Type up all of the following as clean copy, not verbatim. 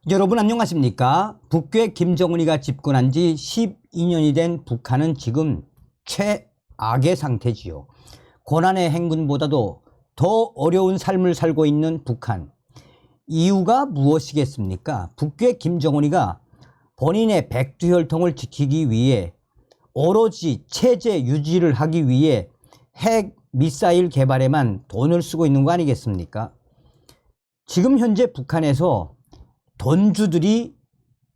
여러분 안녕하십니까? 북괴 김정은이가 집권한 지 12년이 된 북한은 지금 최악의 상태지요. 고난의 행군보다도 더 어려운 삶을 살고 있는 북한. 이유가 무엇이겠습니까? 북괴 김정은이가 본인의 백두혈통을 지키기 위해 오로지 체제 유지를 하기 위해 핵 미사일 개발에만 돈을 쓰고 있는 거 아니겠습니까? 지금 현재 북한에서 돈주들이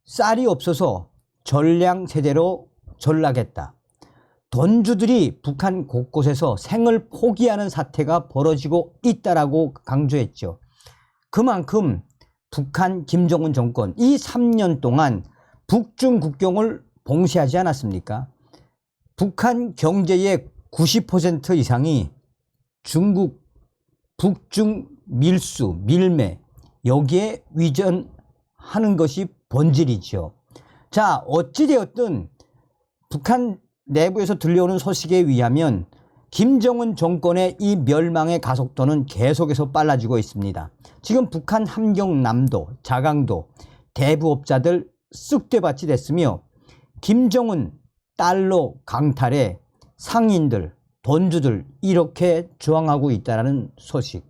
쌀이 없어서 전량세대로 전락했다. 돈주들이 북한 곳곳에서 생을 포기하는 사태가 벌어지고 있다라고 강조했죠. 그만큼 북한 김정은 정권 이 3년 동안 북중 국경을 봉쇄하지 않았습니까? 북한 경제의 90% 이상이 중국, 북중 밀수, 밀매 여기에 위전하는 것이 본질이죠. 자, 어찌되었든 북한 내부에서 들려오는 소식에 의하면 김정은 정권의 이 멸망의 가속도는 계속해서 빨라지고 있습니다. 지금 북한 함경남도, 자강도 대부업자들 쑥대밭이 됐으며 김정은 달러 강탈에 상인들, 돈주들 이렇게 저항하고 있다는 소식.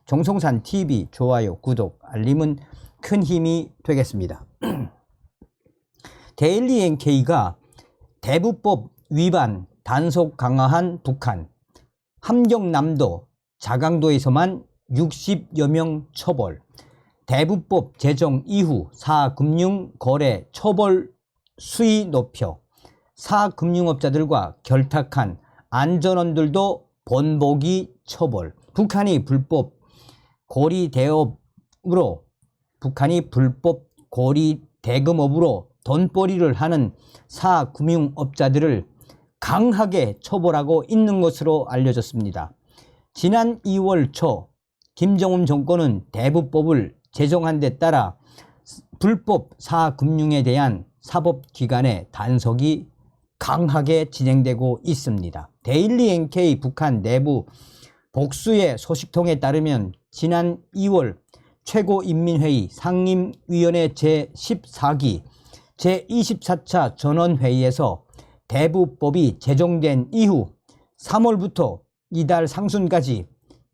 정성산 TV 좋아요, 구독, 알림은 큰 힘이 되겠습니다. 데일리 NK가 대부법 위반 단속 강화한 북한, 함경남도, 자강도에서만 60여 명 처벌, 대부법 제정 이후 사금융거래 처벌 수위 높여 사금융업자들과 결탁한 안전원들도 본보기 처벌, 북한이 불법 고리 대금업으로 돈벌이를 하는 사금융업자들을 강하게 처벌하고 있는 것으로 알려졌습니다. 지난 2월 초 김정은 정권은 대부법을 제정한 데 따라 불법 사금융에 대한 사법기관의 단속이 강하게 진행되고 있습니다. 데일리 NK 북한 내부 복수의 소식통에 따르면 지난 2월 최고인민회의 상임위원회 제14기 제24차 전원회의에서 대부법이 제정된 이후 3월부터 이달 상순까지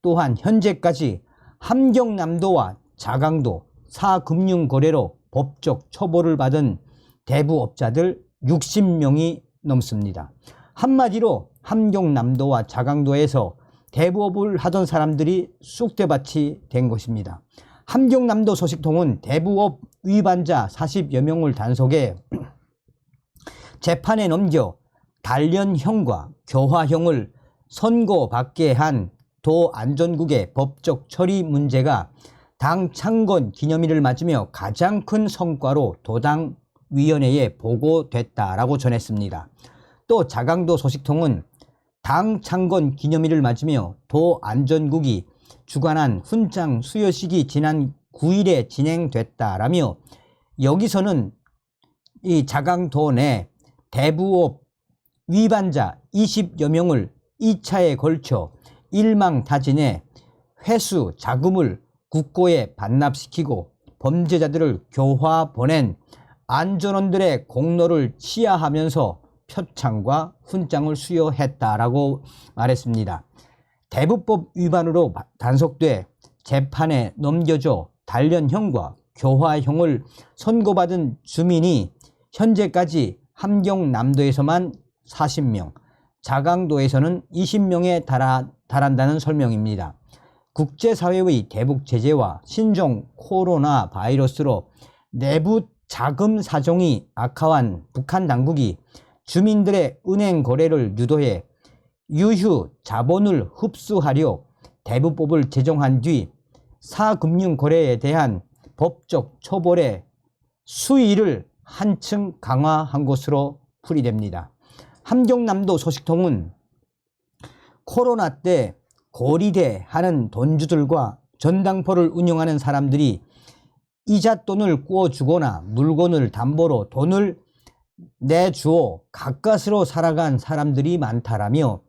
또한 현재까지 함경남도와 자강도 사금융거래로 법적 처벌을 받은 대부업자들 60명이 넘습니다. 한마디로 함경남도와 자강도에서 대부업을 하던 사람들이 쑥대밭이 된 것입니다. 함경남도 소식통은 대부업 위반자 40여 명을 단속해 재판에 넘겨 단련형과 교화형을 선고받게 한 도 안전국의 법적 처리 문제가 당 창건 기념일을 맞으며 가장 큰 성과로 도당위원회에 보고됐다라고 전했습니다. 또 자강도 소식통은 당 창건 기념일을 맞으며 도 안전국이 주관한 훈장 수여식이 지난 9일에 진행됐다라며 여기서는 이 자강도 내 대부업 위반자 20여 명을 2차에 걸쳐 일망타진해 회수 자금을 국고에 반납시키고 범죄자들을 교화 보낸 안전원들의 공로를 치하하면서 표창과 훈장을 수여했다라고 말했습니다. 대부법 위반으로 단속돼 재판에 넘겨져 단련형과 교화형을 선고받은 주민이 현재까지 함경남도에서만 40명, 자강도에서는 20명에 달한다는 설명입니다. 국제사회의 대북 제재와 신종 코로나 바이러스로 내부 자금 사정이 악화한 북한 당국이 주민들의 은행 거래를 유도해 유휴 자본을 흡수하려 대부법을 제정한 뒤 사금융 거래에 대한 법적 처벌의 수위를 한층 강화한 것으로 풀이됩니다. 함경남도 소식통은 코로나 때 고리대 하는 돈주들과 전당포를 운영하는 사람들이 이잣돈을 구워주거나 물건을 담보로 돈을 내주어 가까스로 살아간 사람들이 많다라며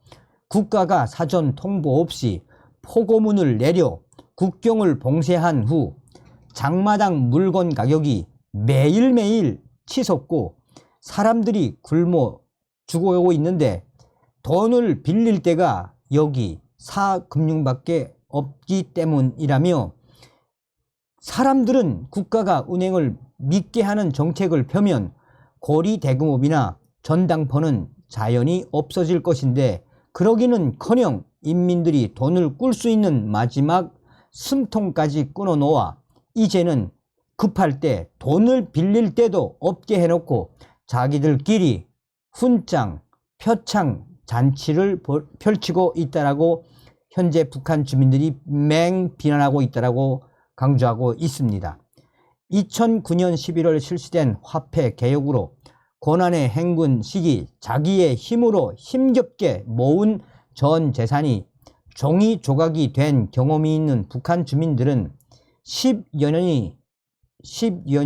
국가가 사전 통보 없이 포고문을 내려 국경을 봉쇄한 후 장마당 물건 가격이 매일매일 치솟고 사람들이 굶어 죽어가고 있는데 돈을 빌릴 데가 여기 사금융밖에 없기 때문이라며 사람들은 국가가 은행을 믿게 하는 정책을 펴면 고리대금업이나 전당포는 자연히 없어질 것인데 그러기는커녕 인민들이 돈을 꿀 수 있는 마지막 숨통까지 끊어놓아 이제는 급할 때 돈을 빌릴 때도 없게 해놓고 자기들끼리 훈장, 표창, 잔치를 펼치고 있다라고 현재 북한 주민들이 맹비난하고 있다라고 강조하고 있습니다. 2009년 11월 실시된 화폐 개혁으로 고난의 행군 시기 자기의 힘으로 힘겹게 모은 전 재산이 종이 조각이 된 경험이 있는 북한 주민들은 10여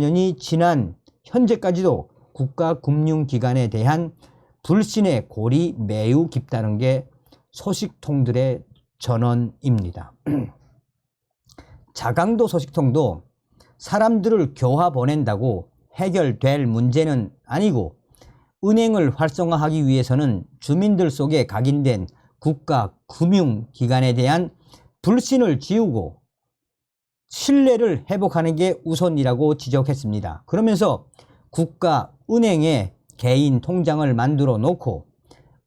년이 지난 현재까지도 국가금융기관에 대한 불신의 골이 매우 깊다는 게 소식통들의 전언입니다. 자강도 소식통도 사람들을 교화 보낸다고 해결될 문제는 아니고 은행을 활성화하기 위해서는 주민들 속에 각인된 국가금융기관에 대한 불신을 지우고 신뢰를 회복하는 게 우선이라고 지적했습니다. 그러면서 국가은행에 개인 통장을 만들어 놓고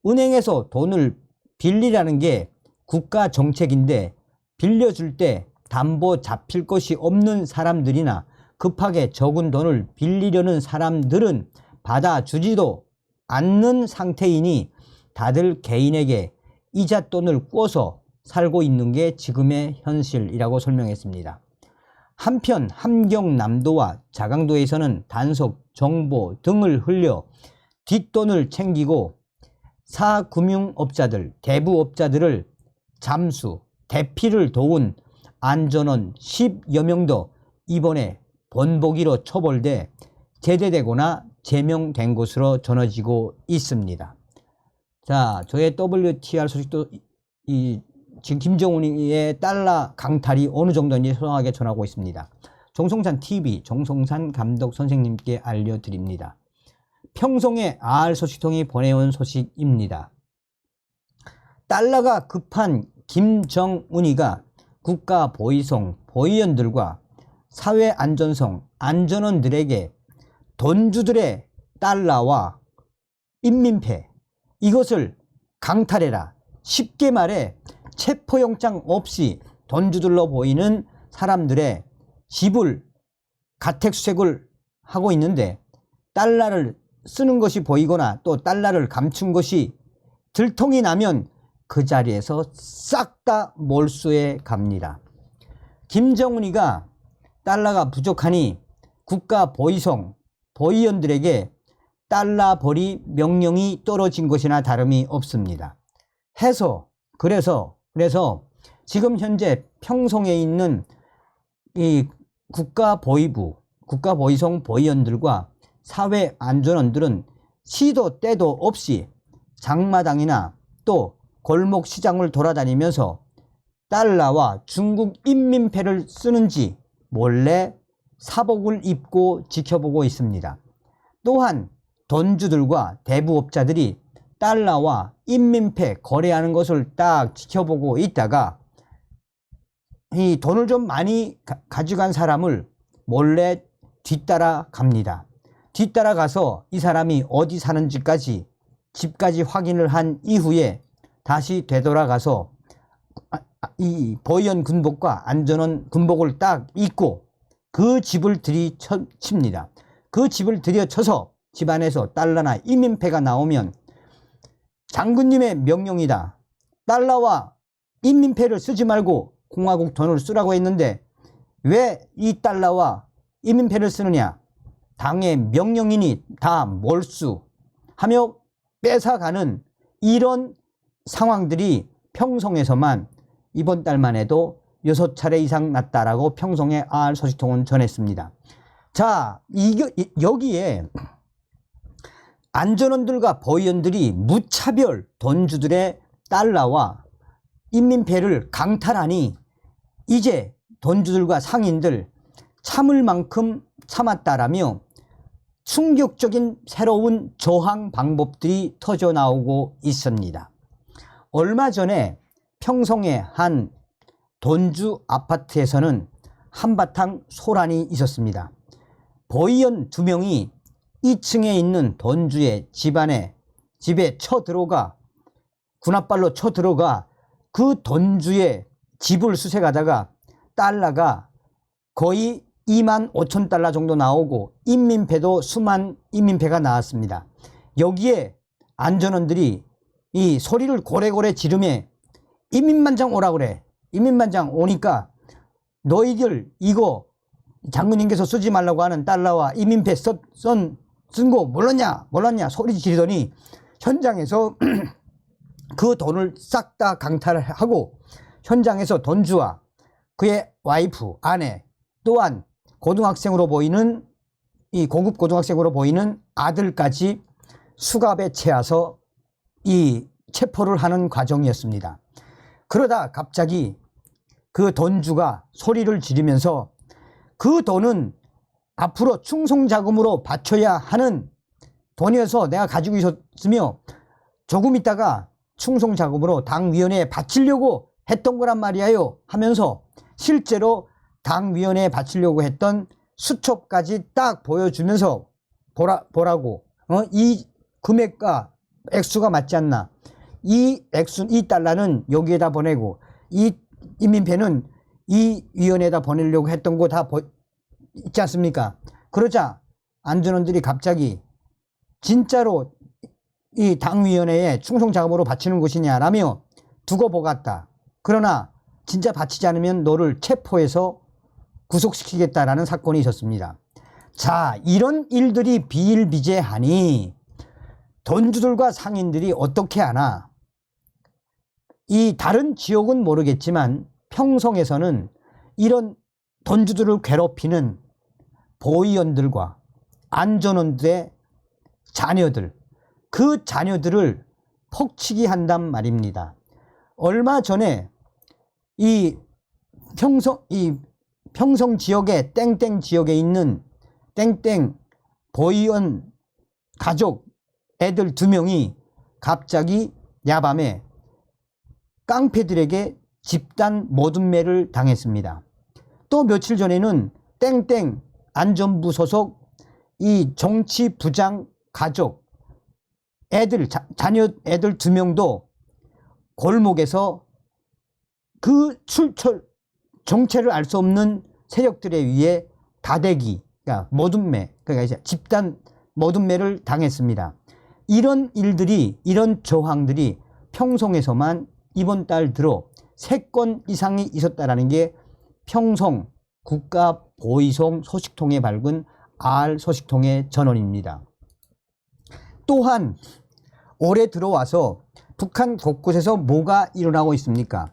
은행에서 돈을 빌리라는 게 국가 정책인데 빌려줄 때 담보 잡힐 것이 없는 사람들이나 급하게 적은 돈을 빌리려는 사람들은 받아주지도 않는 상태이니 다들 개인에게 이잣돈을 꿔서 살고 있는 게 지금의 현실이라고 설명했습니다. 한편 함경남도와 자강도에서는 단속, 정보 등을 흘려 뒷돈을 챙기고 사금융업자들, 대부업자들을 잠수, 대피를 도운 안전원 10여 명도 이번에 본보기로 처벌돼 제대되거나 제명된 것으로 전해지고 있습니다. 자, 저의 WTR 소식도 지금 김정은의 달러 강탈이 어느 정도인지 소상하게 전하고 있습니다. 정성산 TV 정성산 감독 선생님께 알려드립니다. 평송의 소식통이 보내온 소식입니다. 달러가 급한 김정은이가 국가보위성 보위원들과 사회안전성 안전원들에게 돈주들의 달러와 인민폐 이것을 강탈해라. 쉽게 말해 체포영장 없이 돈주들로 보이는 사람들의 집을 가택수색을 하고 있는데 달러를 쓰는 것이 보이거나 또 달러를 감춘 것이 들통이 나면 그 자리에서 싹 다 몰수해 갑니다. 김정은이가 달러가 부족하니 국가보위성 보위원들에게 달러 벌이 명령이 떨어진 것이나 다름이 없습니다. 그래서 지금 현재 평송에 있는 이 국가보위성 보위원들과 사회안전원들은 시도 때도 없이 장마당이나 또 골목 시장을 돌아다니면서 달러와 중국 인민폐를 쓰는지 몰래 사복을 입고 지켜보고 있습니다. 또한 돈주들과 대부업자들이 달러와 인민폐 거래하는 것을 딱 지켜보고 있다가 이 돈을 좀 많이 가져간 사람을 몰래 뒤따라 갑니다. 뒤따라 가서 이 사람이 어디 사는지까지 집까지 확인을 한 이후에 다시 되돌아가서 이 보위원 군복과 안전원 군복을 딱 입고 그 집을 들이칩니다. 그 집을 들이쳐서 집안에서 달러나 인민폐가 나오면 장군님의 명령이다. 달러와 인민폐를 쓰지 말고 공화국 돈을 쓰라고 했는데 왜 이 달러와 인민폐를 쓰느냐. 당의 명령이니 다 몰수하며 뺏어가는 이런 상황들이 평송에서만 이번 달만 해도 6차례 이상 났다라고 평송의 소식통은 전했습니다. 자, 여기에 안전원들과 보위원들이 무차별 돈주들의 달러와 인민폐를 강탈하니 이제 돈주들과 상인들 참을 만큼 참았다라며 충격적인 새로운 저항 방법들이 터져 나오고 있습니다. 얼마 전에 평성의 한 돈주 아파트에서는 한바탕 소란이 있었습니다. 보이원 2명이 2층에 있는 돈주의 집에 쳐들어가 군홧발로 쳐들어가 그 돈주의 집을 수색하다가 달러가 거의 25,000달러 정도 나오고 인민폐도 수만 인민폐가 나왔습니다. 여기에 안전원들이 이 소리를 고래고래 지르며 인민반장 오라 그래. 인민반장 오니까 너희들 이거 장군님께서 쓰지 말라고 하는 달러와 인민폐 쓴 거 몰랐냐 소리 지르더니 현장에서 그 돈을 싹 다 강탈하고 현장에서 돈주와 그의 와이프, 아내 또한 고등학생으로 보이는 이 고급 고등학생으로 보이는 아들까지 수갑에 채워서 이 체포를 하는 과정이었습니다. 그러다 갑자기 그 돈주가 소리를 지르면서 그 돈은 앞으로 충성자금으로 바쳐야 하는 돈이어서 내가 가지고 있었으며 조금 있다가 충성자금으로 당위원회에 바치려고 했던 거란 말이에요 하면서 실제로 당위원회에 바치려고 했던 수첩까지 딱 보여주면서 보라고 이 금액과 액수가 맞지 않나, 이 달러는 여기에다 보내고 이 인민폐는 이 위원회에다 보내려고 했던 거 다 있지 않습니까? 그러자 안전원들이 갑자기 진짜로 이 당위원회에 충성자금으로 바치는 것이냐라며 두고 보갔다. 그러나 진짜 바치지 않으면 너를 체포해서 구속시키겠다라는 사건이 있었습니다. 자, 이런 일들이 비일비재하니 돈주들과 상인들이 어떻게 하나? 이 다른 지역은 모르겠지만 평성에서는 이런 돈주들을 괴롭히는 보위원들과 안전원들의 자녀들, 그 자녀들을 폭치기 한단 말입니다. 얼마 전에 이 평성 지역의 땡땡 지역에 있는 땡땡 보위원 가족 애들 2명이 갑자기 야밤에 깡패들에게 집단 모든매를 당했습니다. 또 며칠 전에는 땡땡 안전부 소속 이 정치부장 가족 자녀 애들 2명도 골목에서 그 정체를 알 수 없는 세력들에 의해 다대기, 그러니까 모든매, 그러니까 이제 집단 모든매를 당했습니다. 이런 일들이, 이런 저항들이 평성에서만 이번 달 들어 3건 이상이 있었다라는 게 평성 국가보위성 소식통에 밝은 R 소식통의 전원입니다. 또한 올해 들어와서 북한 곳곳에서 뭐가 일어나고 있습니까?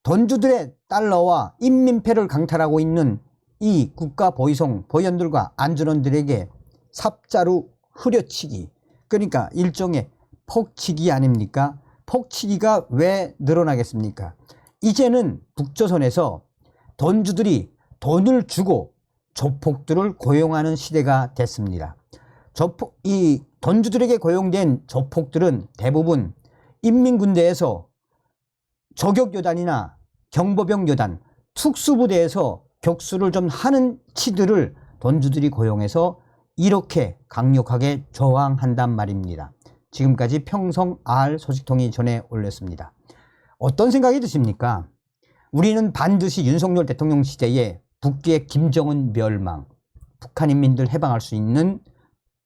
돈주들의 달러와 인민폐를 강탈하고 있는 이 국가보위성 보위원들과 안전원들에게 삽자루 후려치기, 그러니까 일종의 폭치기 아닙니까? 폭치기가 왜 늘어나겠습니까? 이제는 북조선에서 돈주들이 돈을 주고 조폭들을 고용하는 시대가 됐습니다. 이 돈주들에게 고용된 조폭들은 대부분 인민군대에서 저격여단이나 경보병여단, 특수부대에서 격수를 좀 하는 치들을 돈주들이 고용해서 이렇게 강력하게 저항한단 말입니다. 지금까지 평성 R 소식통이 전해 올렸습니다. 어떤 생각이 드십니까? 우리는 반드시 윤석열 대통령 시대에 북기의 김정은 멸망, 북한 인민들 해방할 수 있는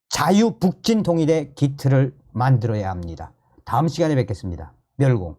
자유 북진 통일의 기틀을 만들어야 합니다. 다음 시간에 뵙겠습니다. 멸공.